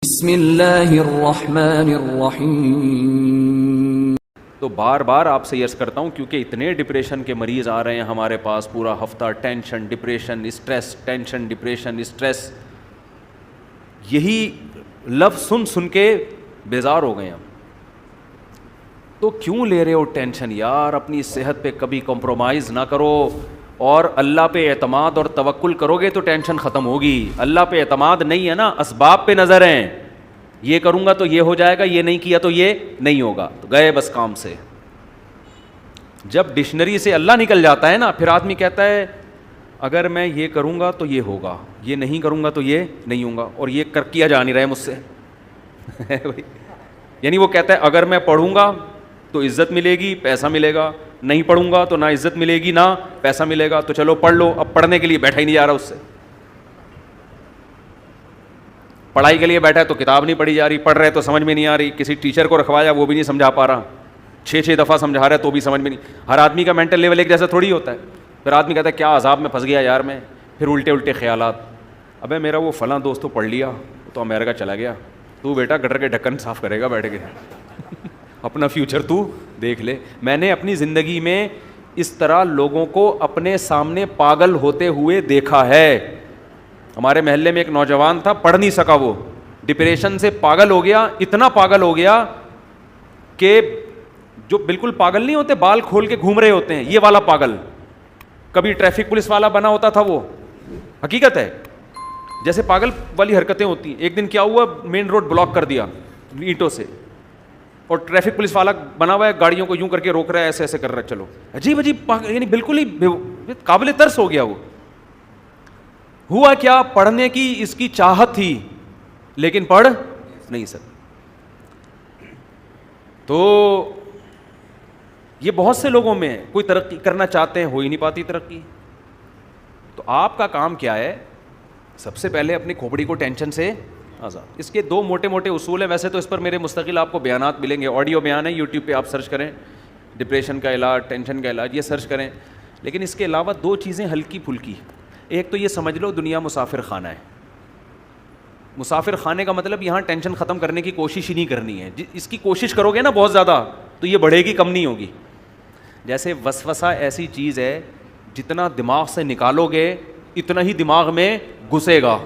بسم اللہ الرحمن الرحیم۔ تو بار بار آپ سے عرض کرتا ہوں کیونکہ اتنے ڈپریشن کے مریض آ رہے ہیں ہمارے پاس پورا ہفتہ، tension depression stress, tension depression stress, یہی لفظ سن سن کے بیزار ہو گئے ہیں۔ تو کیوں لے رہے ہو ٹینشن یار؟ اپنی صحت پہ کبھی کمپرومائز نہ کرو اور اللہ پہ اعتماد اور توکل کرو گے تو ٹینشن ختم ہوگی۔ اللہ پہ اعتماد نہیں ہے نا، اسباب پہ نظر ہیں، یہ کروں گا تو یہ ہو جائے گا، یہ نہیں کیا تو یہ نہیں ہوگا، تو گئے بس کام سے۔ جب ڈکشنری سے اللہ نکل جاتا ہے نا، پھر آدمی کہتا ہے اگر میں یہ کروں گا تو یہ ہوگا، یہ نہیں کروں گا تو یہ نہیں ہوگا، اور یہ کیا جا نہیں رہا ہے مجھ سے یعنی وہ کہتا ہے اگر میں پڑھوں گا تو عزت ملے گی، پیسہ ملے گا، نہیں پڑھوں گا تو نہ عزت ملے گی نہ پیسہ ملے گا، تو چلو پڑھ لو۔ اب پڑھنے کے لیے بیٹھا ہی نہیں جا رہا، اس سے پڑھائی کے لیے بیٹھا ہے تو کتاب نہیں پڑھی جا رہی، پڑھ رہے تو سمجھ میں نہیں آ رہی، کسی ٹیچر کو رکھوایا وہ بھی نہیں سمجھا پا رہا، 6 دفعہ سمجھا رہا ہے تو بھی سمجھ میں نہیں۔ ہر آدمی کا مینٹل لیول ایک جیسا تھوڑی ہوتا ہے۔ پھر آدمی کہتا ہے کیا عذاب میں پھنس گیا یار میں، پھر الٹے خیالات، ابے میرا وہ فلاں دوست تو پڑھ لیا تو امریکہ چلا گیا، تو بیٹا گٹر کے ڈھکن صاف کرے گا بیٹھ کے اپنا فیوچر تو دیکھ لے۔ میں نے اپنی زندگی میں اس طرح لوگوں کو اپنے سامنے پاگل ہوتے ہوئے دیکھا ہے۔ ہمارے محلے میں ایک نوجوان تھا، پڑھ نہیں سکا، وہ ڈپریشن سے پاگل ہو گیا، اتنا پاگل ہو گیا کہ جو بالکل پاگل نہیں ہوتے، بال کھول کے گھوم رہے ہوتے ہیں، یہ والا پاگل، کبھی ٹریفک پولیس والا بنا ہوتا تھا، وہ حقیقت ہے، جیسے پاگل والی حرکتیں ہوتی ہیں۔ ایک دن کیا ہوا، مین روڈ بلاک کر دیا اینٹوں سے، اور ٹریفک پولیس والا بنا ہوا ہے، گاڑیوں کو یوں کر کے روک رہا ہے، ایسے ایسے کر رہا ہے، چلو عجیب یعنی بالکل ہی قابل ترس ہو گیا وہ۔ ہوا کیا، پڑھنے کی اس کی چاہت تھی لیکن پڑھ نہیں سکتا۔ تو یہ بہت سے لوگوں میں کوئی ترقی کرنا چاہتے ہیں، ہو ہی نہیں پاتی ترقی۔ تو آپ کا کام کیا ہے؟ سب سے پہلے اپنی کھوپڑی کو ٹینشن سے آزاد۔ اس کے 2 موٹے اصول ہیں، ویسے تو اس پر میرے مستقل آپ کو بیانات ملیں گے، آڈیو بیان ہے، یوٹیوب پہ آپ سرچ کریں، ڈپریشن کا علاج، ٹینشن کا علاج، یہ سرچ کریں۔ لیکن اس کے علاوہ 2 چیزیں ہلکی پھلکی۔ ایک تو یہ سمجھ لو دنیا مسافر خانہ ہے۔ مسافر خانے کا مطلب یہاں ٹینشن ختم کرنے کی کوشش ہی نہیں کرنی ہے، اس کی کوشش کرو گے نا بہت زیادہ تو یہ بڑھے گی، کم نہیں ہوگی۔ جیسے وسوسہ ایسی چیز ہے، جتنا دماغ سے نکالو گے اتنا ہی دماغ میں گھسے گا۔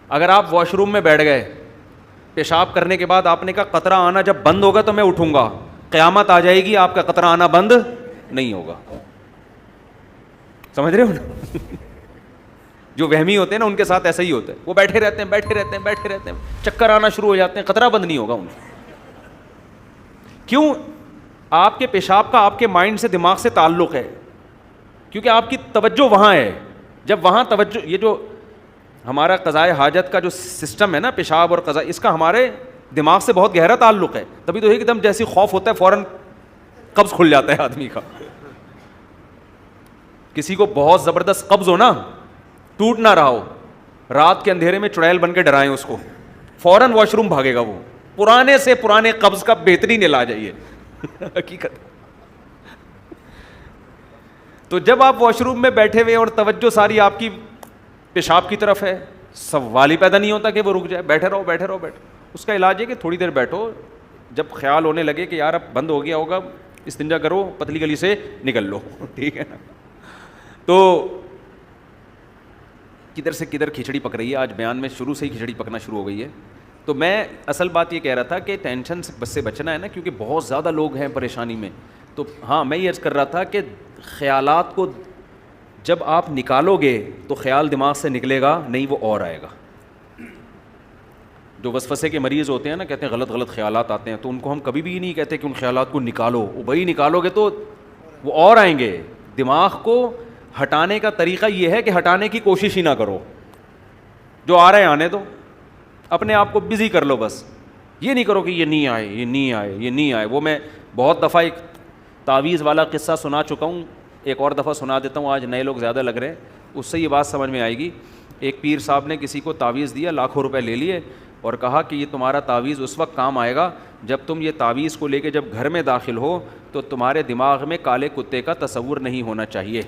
اگر آپ واش روم میں بیٹھ گئے، پیشاب کرنے کے بعد آپ نے کہا قطرہ آنا جب بند ہوگا تو میں اٹھوں گا، قیامت آ جائے گی آپ کا قطرہ آنا بند نہیں ہوگا۔ سمجھ رہے ہو نا جو وہمی ہوتے ہیں نا ان کے ساتھ ایسا ہی ہوتا ہے، وہ بیٹھے رہتے ہیں، چکر آنا شروع ہو جاتے ہیں، قطرہ بند نہیں ہوگا ان کو۔ کیوں؟ آپ کے پیشاب کا آپ کے مائنڈ سے، دماغ سے تعلق ہے، کیونکہ آپ کی توجہ وہاں ہے۔ جب وہاں توجہ، یہ جو ہمارا قضائے حاجت کا جو سسٹم ہے نا، پیشاب اور قضاء، اس کا ہمارے دماغ سے بہت گہرا تعلق ہے، تبھی تو ایک دم جیسی خوف ہوتا ہے فوراً قبض کھل جاتا ہے آدمی کا۔ کسی کو بہت زبردست قبض ہو نا، ٹوٹ نہ رہا ہو، رات کے اندھیرے میں چڑیل بن کے ڈرائیں اس کو، فوراً واش روم بھاگے گا وہ، پرانے سے پرانے قبض کا بہترین علاج ہے یہ حقیقت۔ تو جب آپ واش روم میں بیٹھے ہوئے اور توجہ ساری آپ کی پیشاب کی طرف ہے، سوال ہی پیدا نہیں ہوتا کہ وہ رک جائے، بیٹھے رہو۔ اس کا علاج ہے کہ تھوڑی دیر بیٹھو، جب خیال ہونے لگے کہ یار اب بند ہو گیا ہوگا، استنجا کرو، پتلی گلی سے نکل لو، ٹھیک ہے نا۔ تو کدھر سے کدھر کھچڑی پک رہی ہے، آج بیان میں شروع سے ہی کھچڑی پکنا شروع ہو گئی ہے۔ تو میں اصل بات یہ کہہ رہا تھا کہ ٹینشن سے بچنا ہے نا، کیونکہ بہت زیادہ لوگ ہیں پریشانی میں۔ تو ہاں، میں یہ عرض کر رہا تھا کہ خیالات کو جب آپ نکالو گے تو خیال دماغ سے نکلے گا نہیں، وہ اور آئے گا۔ جو وسوسے کے مریض ہوتے ہیں نا، کہتے ہیں غلط خیالات آتے ہیں، تو ان کو ہم کبھی بھی نہیں کہتے کہ ان خیالات کو نکالو، وہی نکالو گے تو وہ اور آئیں گے۔ دماغ کو ہٹانے کا طریقہ یہ ہے کہ ہٹانے کی کوشش ہی نہ کرو، جو آ رہے ہیں آنے دو، اپنے آپ کو بزی کر لو بس۔ یہ نہیں کرو کہ یہ نہیں آئے۔ وہ میں بہت دفعہ ایک تعویذ والا قصہ سنا چکا ہوں، ایک اور دفعہ سنا دیتا ہوں، آج نئے لوگ زیادہ لگ رہے ہیں، اس سے یہ بات سمجھ میں آئے گی۔ ایک پیر صاحب نے کسی کو تعویذ دیا، لاکھوں روپے لے لیے اور کہا کہ یہ تمہارا تعویذ اس وقت کام آئے گا جب تم یہ تعویذ کو لے کے جب گھر میں داخل ہو تو تمہارے دماغ میں کالے کتے کا تصور نہیں ہونا چاہیے۔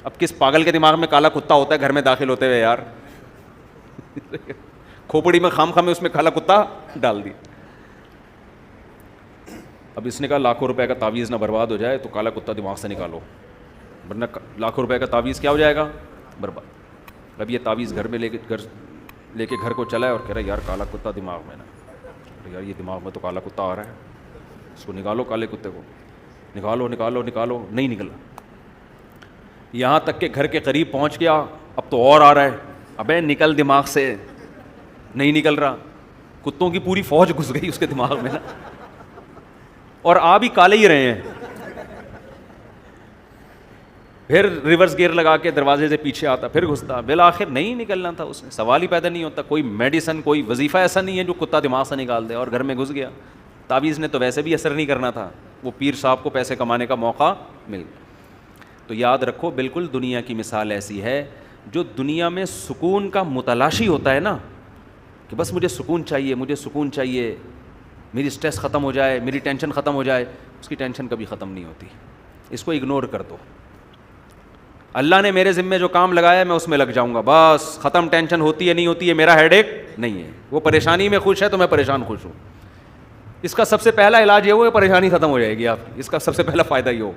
اب کس پاگل کے دماغ میں کالا کتا ہوتا ہے گھر میں داخل ہوتے ہوئے یار کھوپڑی میں خام خام میں اس میں کالا کتا ڈال دی. اب اس نے کہا لاکھوں روپے کا تعویذ نہ برباد ہو جائے تو کالا کتا دماغ سے نکالو, ورنہ لاکھوں روپے کا تعویذ کیا ہو جائے گا, برباد. اب یہ تعویذ گھر میں لے کے گھر کو چلا ہے اور کہہ رہا ہے یار کالا کتا دماغ میں نا, یار یہ دماغ میں تو کالا کتا آ رہا ہے, اس کو نکالو کالے کتے کو, نکالو نکالو نکالو, نہیں نکلا. یہاں تک کہ گھر کے قریب پہنچ گیا, اب تو اور آ رہا ہے, ابے نکل دماغ سے, نہیں نکل رہا. کتوں کی پوری فوج گھس گئی اس کے دماغ میں نا, اور آ بھی کالے ہی رہے ہیں. پھر ریورس گیئر لگا کے دروازے سے پیچھے آتا, پھر گھستا, بالآخر نہیں نکلنا تھا اس نے, سوال ہی پیدا نہیں ہوتا. کوئی میڈیسن کوئی وظیفہ ایسا نہیں ہے جو کتا دماغ سے نکال دے, اور گھر میں گھس گیا. تعویذ نے تو ویسے بھی اثر نہیں کرنا تھا, وہ پیر صاحب کو پیسے کمانے کا موقع مل گیا. تو یاد رکھو بالکل دنیا کی مثال ایسی ہے, جو دنیا میں سکون کا متلاشی ہوتا ہے نا, کہ بس مجھے سکون چاہیے, مجھے سکون چاہیے, میری سٹریس ختم ہو جائے, میری ٹینشن ختم ہو جائے, اس کی ٹینشن کبھی ختم نہیں ہوتی. اس کو اگنور کر دو. اللہ نے میرے ذمے جو کام لگایا ہے میں اس میں لگ جاؤں گا, بس ختم. ٹینشن ہوتی ہے نہیں ہوتی ہے میرا ہیڈ ایک نہیں ہے. وہ پریشانی میں خوش ہے تو میں پریشان خوش ہوں. اس کا سب سے پہلا علاج یہ ہو کہ پریشانی ختم ہو جائے گی آپ کی, اس کا سب سے پہلا فائدہ یہ ہو.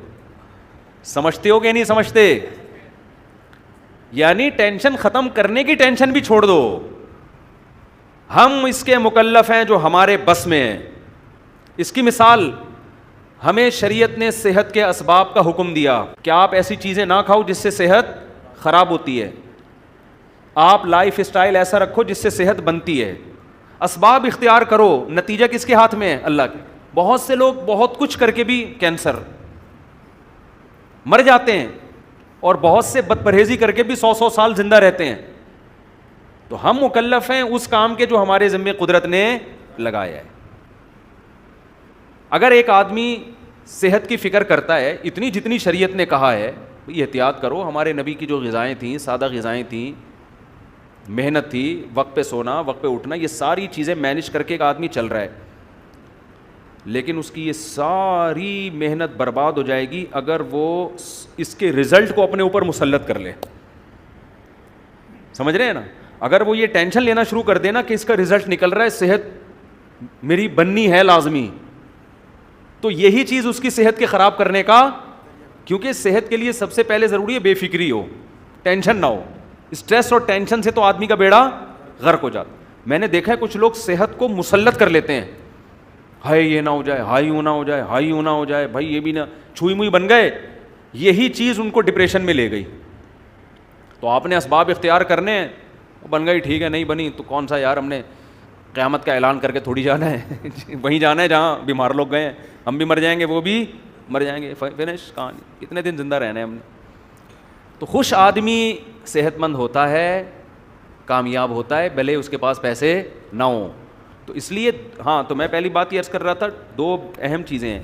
سمجھتے ہو کہ نہیں سمجھتے؟ یعنی ٹینشن ختم کرنے کی ٹینشن بھی چھوڑ دو. ہم اس کے مکلف ہیں جو ہمارے بس میں ہیں. اس کی مثال, ہمیں شریعت نے صحت کے اسباب کا حکم دیا کہ آپ ایسی چیزیں نہ کھاؤ جس سے صحت خراب ہوتی ہے, آپ لائف اسٹائل ایسا رکھو جس سے صحت بنتی ہے. اسباب اختیار کرو, نتیجہ کس کے ہاتھ میں ہے؟ اللہ کے. بہت سے لوگ بہت کچھ کر کے بھی کینسر مر جاتے ہیں, اور بہت سے بد پرہیزی کر کے بھی 100 سال زندہ رہتے ہیں. تو ہم مکلف ہیں اس کام کے جو ہمارے ذمے قدرت نے لگایا ہے. اگر ایک آدمی صحت کی فکر کرتا ہے اتنی جتنی شریعت نے کہا ہے, یہ احتیاط کرو, ہمارے نبی کی جو غذائیں تھیں سادہ غذائیں تھیں, محنت تھی, وقت پہ سونا, وقت پہ اٹھنا, یہ ساری چیزیں مینیج کر کے ایک آدمی چل رہا ہے, لیکن اس کی یہ ساری محنت برباد ہو جائے گی اگر وہ اس کے رزلٹ کو اپنے اوپر مسلط کر لے. سمجھ رہے ہیں نا؟ اگر وہ یہ ٹینشن لینا شروع کر دے نا کہ اس کا رزلٹ نکل رہا ہے, صحت میری بننی ہے لازمی, تو یہی چیز اس کی صحت کے خراب کرنے کا, کیونکہ صحت کے لیے سب سے پہلے ضروری ہے بے فکری ہو, ٹینشن نہ ہو. اسٹریس اور ٹینشن سے تو آدمی کا بیڑا غرق ہو جاتا. میں نے دیکھا ہے کچھ لوگ صحت کو مسلط کر لیتے ہیں, ہائی یہ نہ ہو جائے, ہائی یوں نہ ہو جائے, ہائی یوں نہ ہو جائے, بھائی یہ بھی نہ, چھوئی موئی بن گئے. یہی چیز ان کو ڈپریشن میں لے گئی. تو آپ نے اسباب اختیار کرنے ہیں, بن گئی ٹھیک ہے, نہیں بنی تو کون سا یار, ہم نے قیامت کا اعلان کر کے تھوڑی جانا ہے, وہیں جانا ہے جہاں بیمار لوگ گئے ہیں. ہم بھی مر جائیں گے, وہ بھی مر جائیں گے, فنش کہانی. کتنے دن زندہ رہنا ہے ہم نے. تو خوش آدمی صحت مند ہوتا ہے, کامیاب ہوتا ہے, بھلے اس کے پاس پیسے نہ ہوں. تو اس لیے ہاں, تو میں پہلی بات یہ عرض کر رہا تھا, 2 اہم چیزیں ہیں.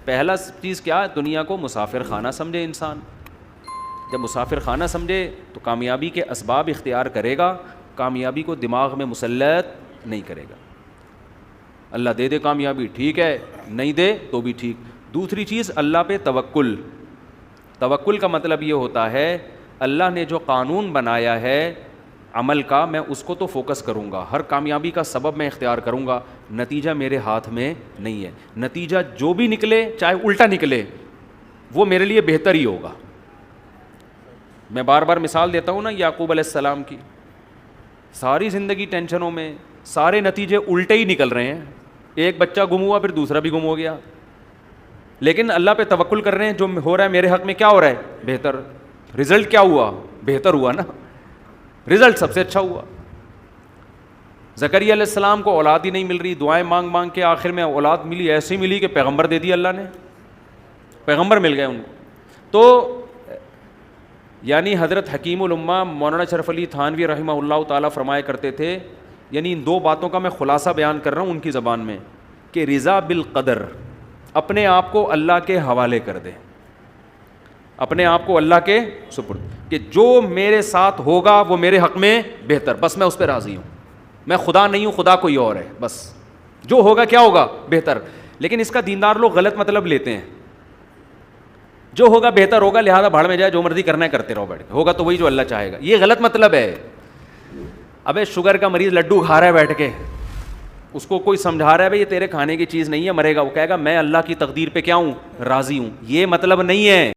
پہلا چیز کیا, دنیا کو مسافر خانہ سمجھے انسان. جب مسافر خانہ سمجھے تو کامیابی کے اسباب اختیار کرے گا, کامیابی کو دماغ میں مسلط نہیں کرے گا. اللہ دے دے کامیابی ٹھیک ہے, نہیں دے تو بھی ٹھیک. دوسری چیز اللہ پہ توکل. توکل کا مطلب یہ ہوتا ہے اللہ نے جو قانون بنایا ہے عمل کا, میں اس کو تو فوکس کروں گا, ہر کامیابی کا سبب میں اختیار کروں گا, نتیجہ میرے ہاتھ میں نہیں ہے. نتیجہ جو بھی نکلے, چاہے الٹا نکلے, وہ میرے لیے بہتر ہی ہوگا. میں بار بار مثال دیتا ہوں نا یعقوب علیہ السلام کی. ساری زندگی ٹینشنوں میں, سارے نتیجے الٹے ہی نکل رہے ہیں. ایک بچہ گم ہوا, پھر دوسرا بھی گم ہو گیا, لیکن اللہ پہ توکل کر رہے ہیں, جو ہو رہا ہے میرے حق میں کیا ہو رہا ہے, بہتر. رزلٹ کیا ہوا, بہتر ہوا نا, رزلٹ سب سے اچھا ہوا. زکریا علیہ السلام کو اولاد ہی نہیں مل رہی, دعائیں مانگ مانگ کے آخر میں اولاد ملی, ایسی ملی کہ پیغمبر دے دی اللہ نے, پیغمبر مل گئے ان کو. تو یعنی حضرت حکیم الامہ مولانا شرف علی تھانوی رحمہ اللہ تعالیٰ فرمایا کرتے تھے, یعنی ان 2 باتوں کا میں خلاصہ بیان کر رہا ہوں ان کی زبان میں, کہ رضا بالقدر, اپنے آپ کو اللہ کے حوالے کر دے, اپنے آپ کو اللہ کے سپرد, کہ جو میرے ساتھ ہوگا وہ میرے حق میں بہتر, بس میں اس پہ راضی ہوں. میں خدا نہیں ہوں, خدا کوئی اور ہے, بس جو ہوگا کیا ہوگا, بہتر. لیکن اس کا دیندار لوگ غلط مطلب لیتے ہیں, جو ہوگا بہتر ہوگا, لہذا بھاڑ میں جائے, جو مرضی کرنا ہے کرتے رہو بیٹھ کے, ہوگا تو وہی جو اللہ چاہے گا. یہ غلط مطلب ہے. ابے شوگر کا مریض لڈو کھا رہا ہے بیٹھ کے, اس کو کوئی سمجھا رہا ہے بھائی یہ تیرے کھانے کی چیز نہیں ہے, مرے گا, وہ کہے گا میں اللہ کی تقدیر پہ کیا ہوں, راضی ہوں. یہ مطلب نہیں ہے.